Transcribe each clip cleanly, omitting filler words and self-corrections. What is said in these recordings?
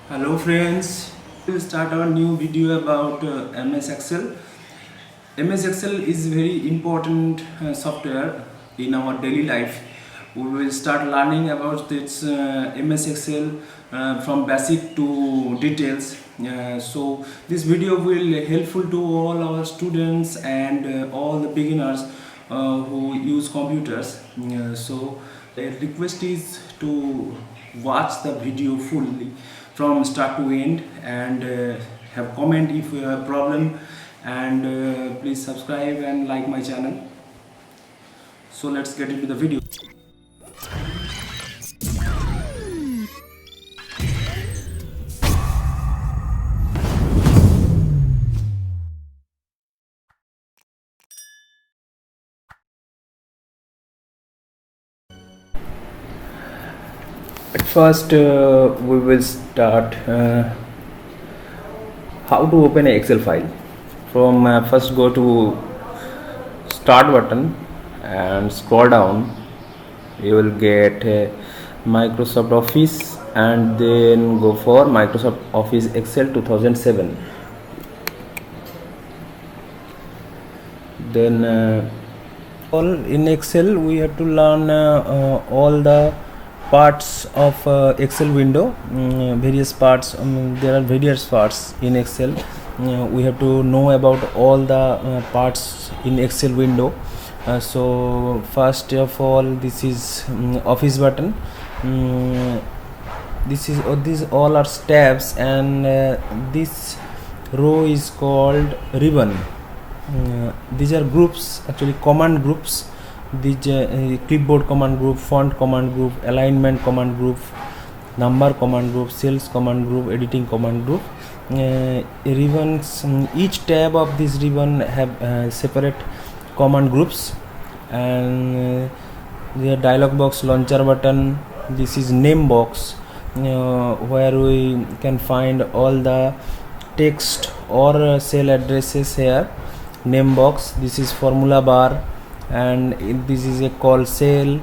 Hello friends, we'll start our new video about MS Excel. MS Excel is very important software in our daily life. We will start learning about this MS Excel from basic to details. So this video will helpful to all our students and all the beginners who use computers. So the request is to watch the video fully from start to end and have comment if you have problem, and please subscribe and like my channel. So let's get into the video. At first we will start how to open an Excel file. From first go to start button and scroll down. You will get Microsoft Office and then go for Microsoft Office Excel 2007. Then all in Excel we have to learn all the parts of Excel window, various parts. There are various parts in Excel. We have to know about all the parts in Excel window. So first of all, this is Office button. This is these all are tabs, and this row is called ribbon. These are groups, actually command groups. These clipboard command group, font command group, alignment command group, number command group, sales command group, editing command group. Ribbons, each tab of this ribbon have separate command groups. And the dialog box, launcher button. This is name box, where we can find all the text or cell addresses here. Name box. This is formula bar, and this is a call cell.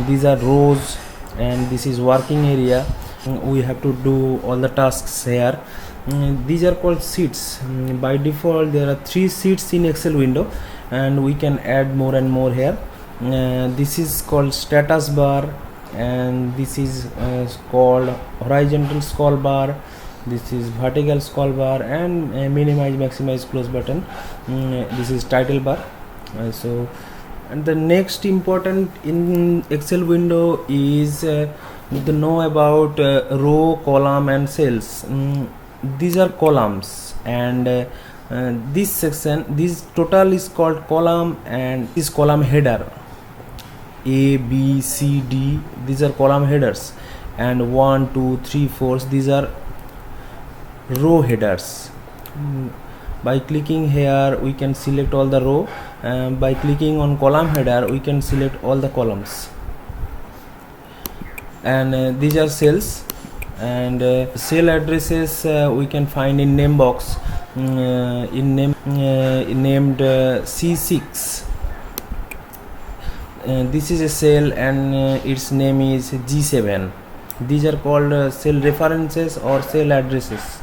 These are rows, and this is working area. We have to do all the tasks here. These are called sheets. By default there are 3 sheets in Excel window, and we can add more and more here. This is called status bar, and this is called horizontal scroll bar. This is vertical scroll bar, and minimize, maximize, close button. This is title bar. And the next important in Excel window is to know about row, column and cells. These are columns, and this section, this total is called column, and is column header. A, B, C, D, these are column headers, and 1, 2, 3, 4, these are row headers. By clicking here we can select all the row. By clicking on column header we can select all the columns. And these are cells, and cell addresses we can find in name box, in name named C6. This is a cell, and its name is G7. These are called cell references or cell addresses.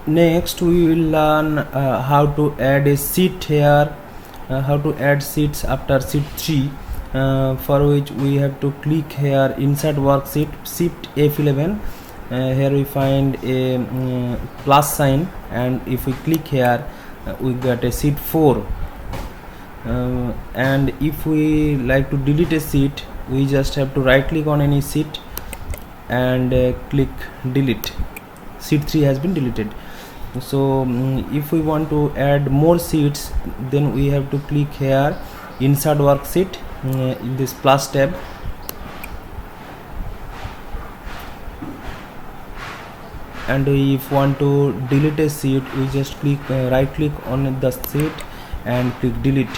Next we will learn how to add a sheet here, how to add sheets after sheet 3, for which we have to click here insert worksheet, shift F11. Here we find a plus sign, and if we click here we get a sheet 4. And if we like to delete a sheet, we just have to right click on any sheet and click delete. Sheet 3 has been deleted. So if we want to add more sheets, then we have to click here insert worksheet, in this plus tab, and if want to delete a sheet, we just click right click on the sheet and click delete.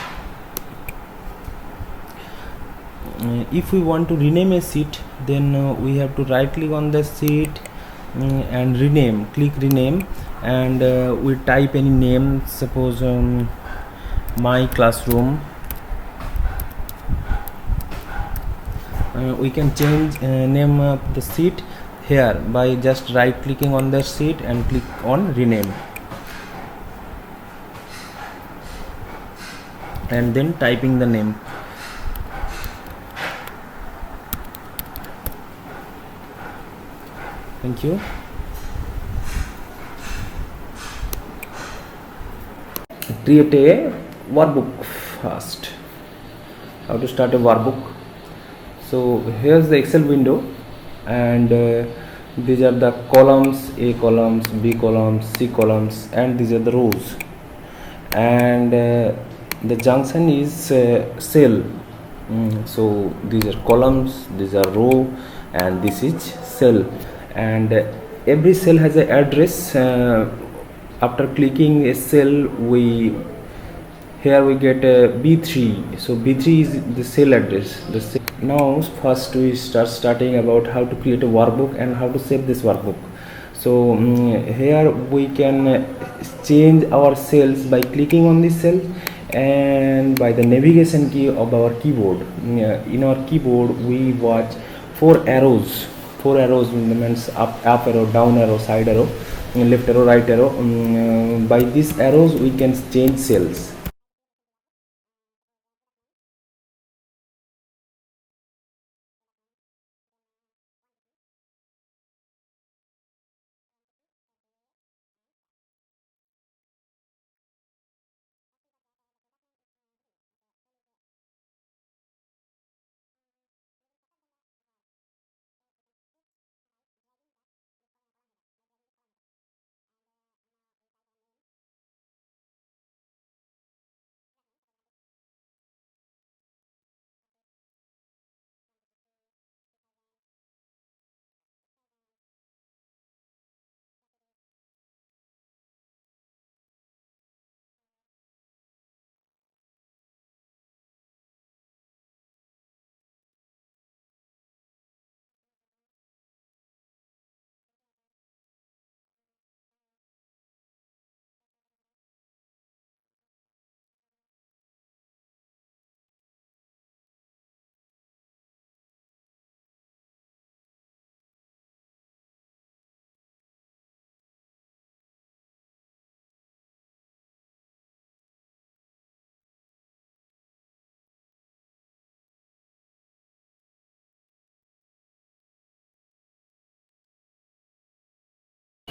If we want to rename a sheet, then we have to right click on the sheet and rename, click rename, and we type any name, suppose my classroom. we can change name of the sheet here by just right clicking on the sheet and click on rename, and then typing the name. Thank you. Create a workbook first. How to start a workbook? So here's the Excel window, and these are the columns: A columns, B columns, C columns, and these are the rows. And the junction is cell. So these are columns, these are row, and this is cell. And every cell has an address. After clicking a cell, we get a B3. So B3 is the cell address. Now first we starting about how to create a workbook and how to save this workbook. So here we can change our cells by clicking on this cell and by the navigation key of our keyboard. In our keyboard we watch four arrows. Four arrows means up arrow, down arrow, side arrow, left arrow, right arrow. By these arrows we can change cells.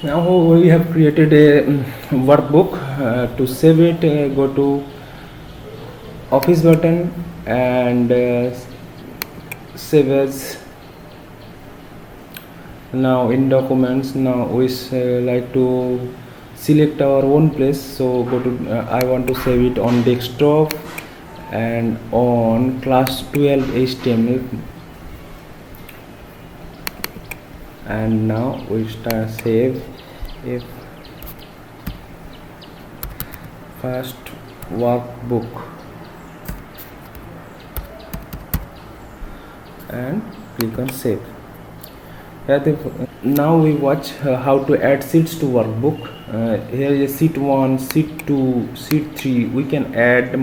Now we have created a workbook. To save it, go to Office button and save as. Now in documents, now we like to select our own place. So go to I want to save it on desktop and on class 12 HTML. And now we start save if first workbook and click on save. Now we watch how to add sheets to workbook. Here is sheet 1, sheet 2, sheet 3. We can add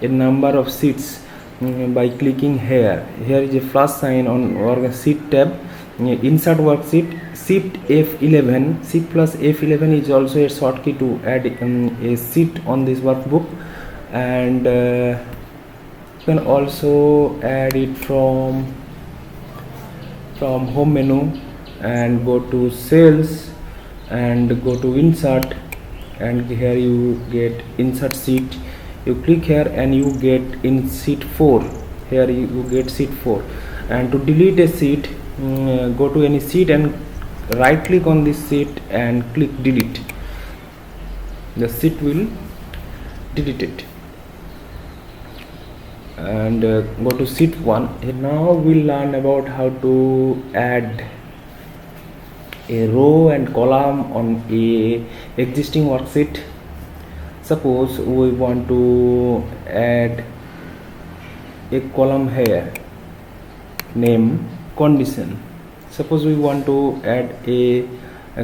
a number of sheets by clicking here. Here is a plus sign on our sheet tab. Insert worksheet, shift F11. Shift plus F11 is also a shortcut to add a sheet on this workbook. And you can also add it from home menu and go to cells and go to insert, and here you get insert sheet. You click here and you get in sheet 4. Here you get sheet 4. And to delete a sheet, go to any sheet and right click on this sheet and click delete. The sheet will delete it. And go to sheet 1. Now we'll learn about how to add a row and column on a existing worksheet. Suppose we want to add a column here, name condition. Suppose we want to add a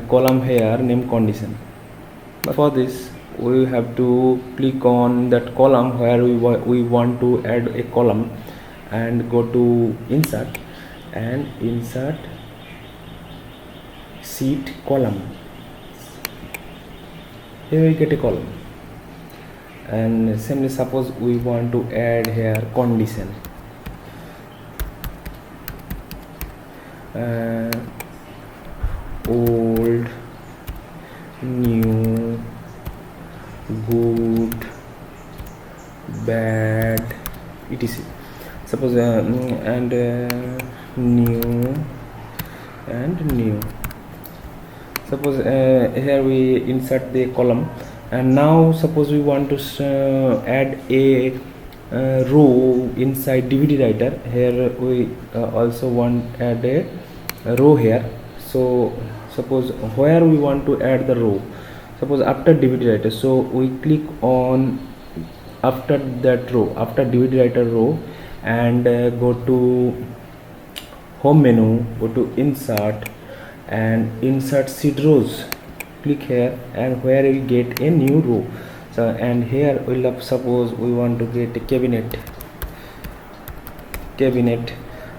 column here, name condition. But for this we have to click on that column where we want to add a column, and go to insert and insert sheet column. Here we get a column, and simply suppose we want to add here condition. Old, new, good, bad, etc. Suppose and new and new. Suppose here we insert the column, and now suppose we want to add a row inside DVD writer. Here we also want add a row here. So suppose where we want to add the row, suppose after DVD writer, so we click on after that row, after DVD writer row, and go to home menu, go to insert and insert sheet rows. Click here, and where we get a new row. So and here we'll have, suppose we want to get a cabinet,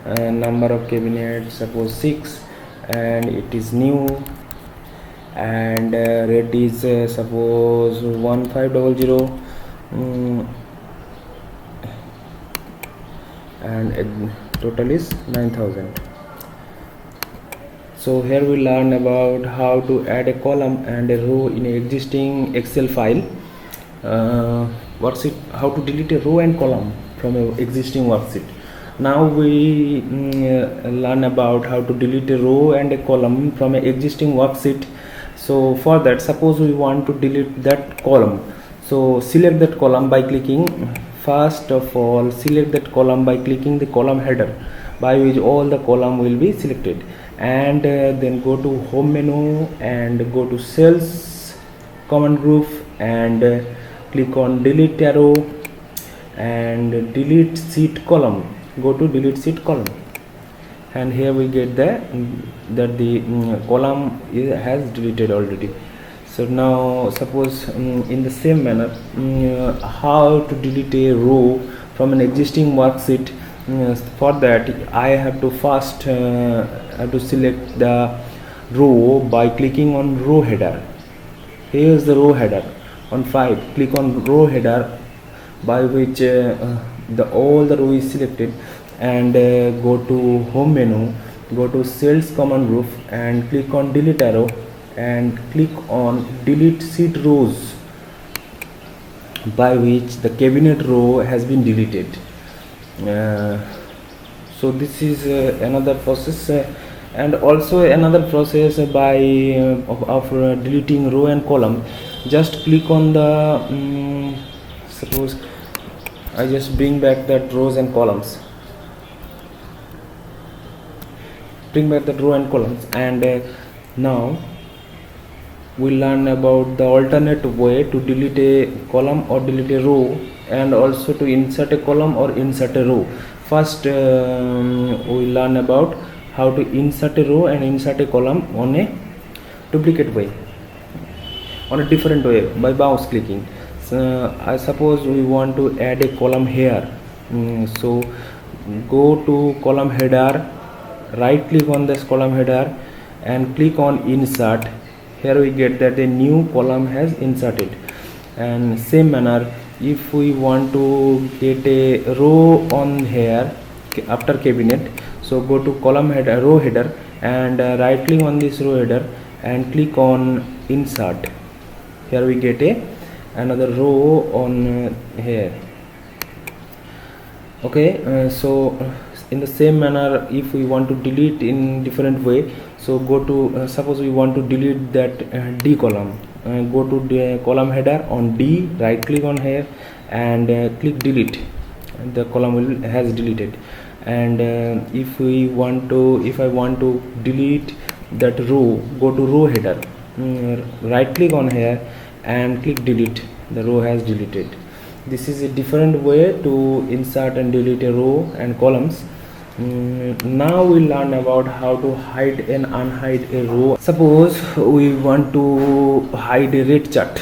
number of cabinet suppose 6, and it is new, and rate is suppose 1500, and total is 9000. So here we learn about how to add a column and a row in an existing Excel file. Worksheet, how to delete a row and column from an existing worksheet. Now we learn about how to delete a row and a column from an existing worksheet. So for that, suppose we want to delete that column, so select that column by clicking, first of all select that column by clicking the column header, by which all the column will be selected, and then go to home menu and go to cells command group, and click on delete arrow and delete sheet column. Go to delete sheet column, and here we get the column has deleted already. So now suppose in the same manner how to delete a row from an existing worksheet. For that I have to first have to select the row by clicking on row header. Here is the row header. On 5, click on row header, by which all the row is selected, and go to home menu, go to cells command group, and click on delete arrow and click on delete sheet rows, by which the cabinet row has been deleted. So this is another process, and also another process by of deleting row and column. Just click on the suppose I just bring back that rows and columns, and now we learn about the alternate way to delete a column or delete a row, and also to insert a column or insert a row. First we learn about how to insert a row and insert a column on a duplicate way, on a different way, by mouse clicking. So I suppose we want to add a column here. So go to column header, right click on this column header and click on insert. Here we get that a new column has inserted. And same manner, if we want to get a row on here after cabinet, so go to column header, row header, and right click on this row header and click on insert. Here we get another row on here. Okay, so in the same manner, if we want to delete in different way, so go to suppose we want to delete that D column, go to the column header on D, right click on here and click delete. The column has deleted. And if I want to delete that row, go to row header, right click on here and click delete. The row has deleted. This is a different way to insert and delete a row and columns. Now we learn about how to hide and unhide a row. Suppose we want to hide a rate chart.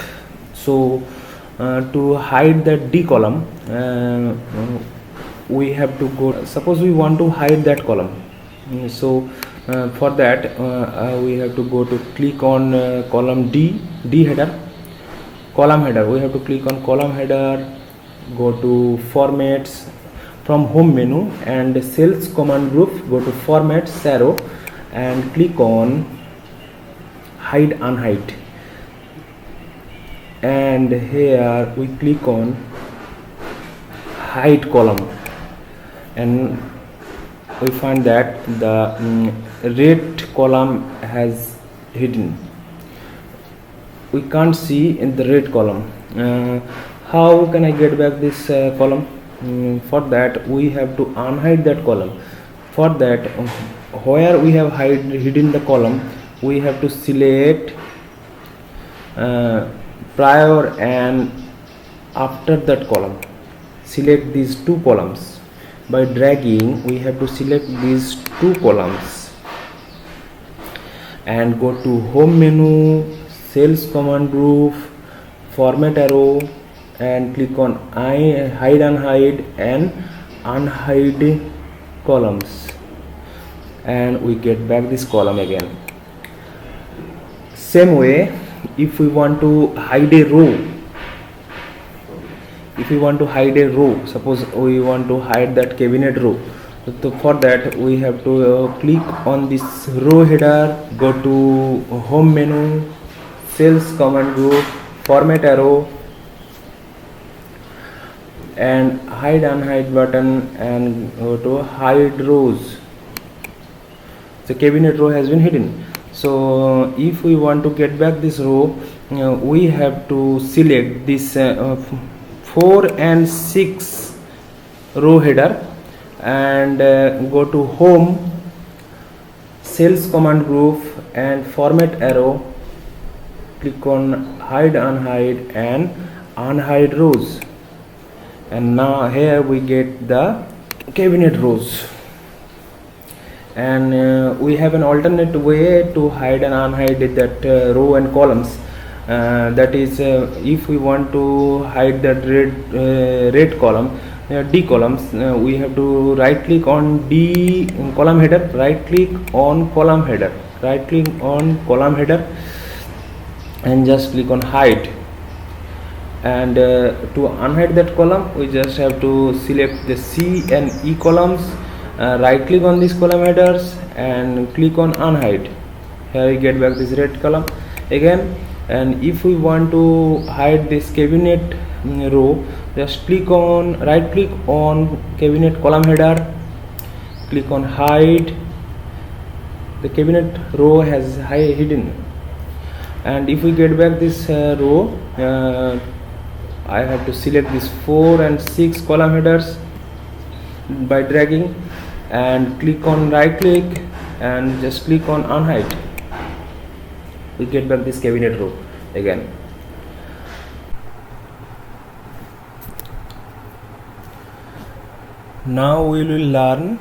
So to hide that D column, we have to go, suppose we want to hide that column. So for that we have to go to click on column D header, column header. We have to click on column header, go to formats from home menu and cells command group, go to formats arrow and click on hide unhide, and here we click on hide column, and we find that the red column has hidden. We can't see in the red column. How can I get back this column? For that we have to unhide that column. For that, where we have hidden the column, we have to select prior and after that column. Select these two columns. By dragging, we have to select these two columns and go to home menu, cells command group, format arrow and click on hide unhide and unhide columns, and we get back this column again. Same way, if we want to hide a row, suppose we want to hide that cabinet row, so for that we have to click on this row header, go to home menu, cells command group, format arrow and hide unhide button and go to hide rows. The cabinet row has been hidden. So if we want to get back this row, we have to select this 4 and 6 row header and go to home, cells command group and format arrow, click on hide unhide and unhide rows, and now here we get the cabinet rows. And we have an alternate way to hide and unhide that row and columns. That is, if we want to hide that red column, D columns, we have to right click on D column header, right click on column header, and just click on hide. And to unhide that column, we just have to select the C and E columns, right click on these column headers and click on unhide. Here we get back this red column again. And if we want to hide this cabinet row, just right click on cabinet column header, click on hide. The cabinet row has hidden. And if we get back this row, I have to select these 4 and 6 column headers by dragging and click on right click and just click on unhide. We get back this cabinet row again. Now we will learn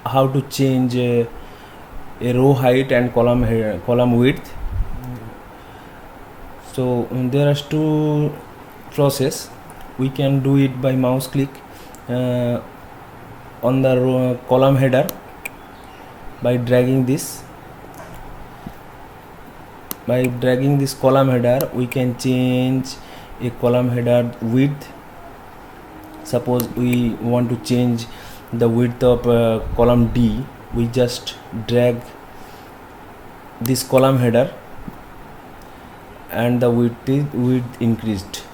how to change a row height and column width. So there are two process. We can do it by mouse click on the column header by dragging this. By dragging this column header, we can change a column header width. Suppose we want to change the width of column D, we just drag this column header and the width increased.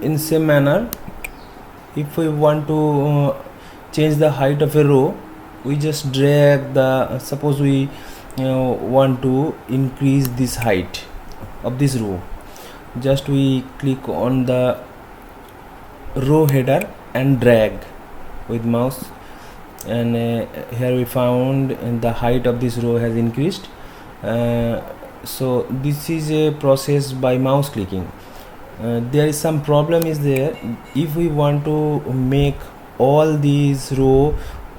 In same manner, if we want to change the height of a row, we just drag the, suppose we want to increase this height of this row, just we click on the row header and drag with mouse, and here we found the height of this row has increased. So this is a process by mouse clicking. There is some problem is there. If we want to make all these row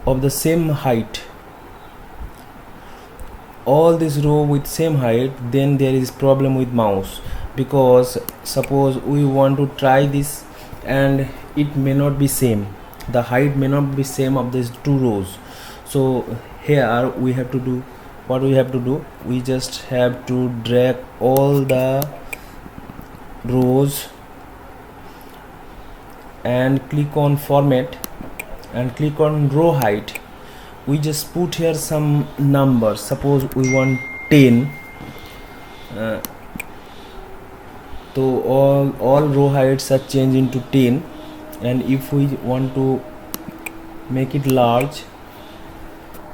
of the same height, all this row with same height, then there is problem with mouse, because suppose we want to try this and it may not be same, the height may not be same of these two rows. So here we have to do what we have to do. We just have to drag all the rows and click on format and click on row height. We just put here some numbers. Suppose we want 10, so all row heights are changed into 10. And if we want to make it large,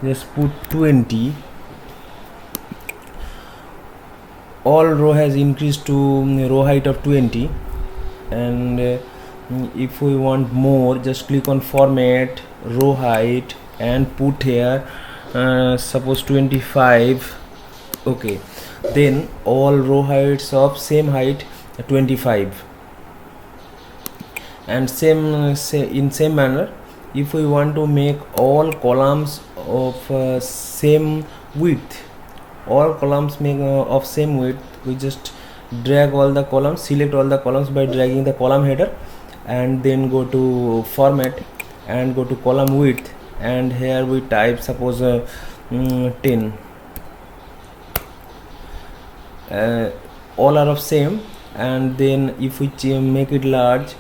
just put 20. All row has increased to row height of 20. And if we want more, just click on format, row height, and put here suppose 25. Okay, then all row heights of same height 25. And in same manner, if we want to make all columns of same width, all columns make of same width, we just drag all the columns, select all the columns by dragging the column header, and then go to format and go to column width, and here we type suppose 10. All are of same. And then if we make it large,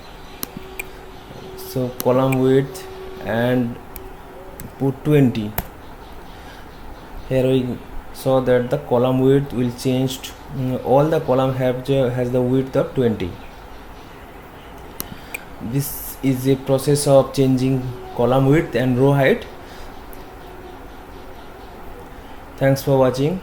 so column width and put 20. Here we saw that the column width will change to, all the column has the width of 20. This is a process of changing column width and row height. Thanks for watching.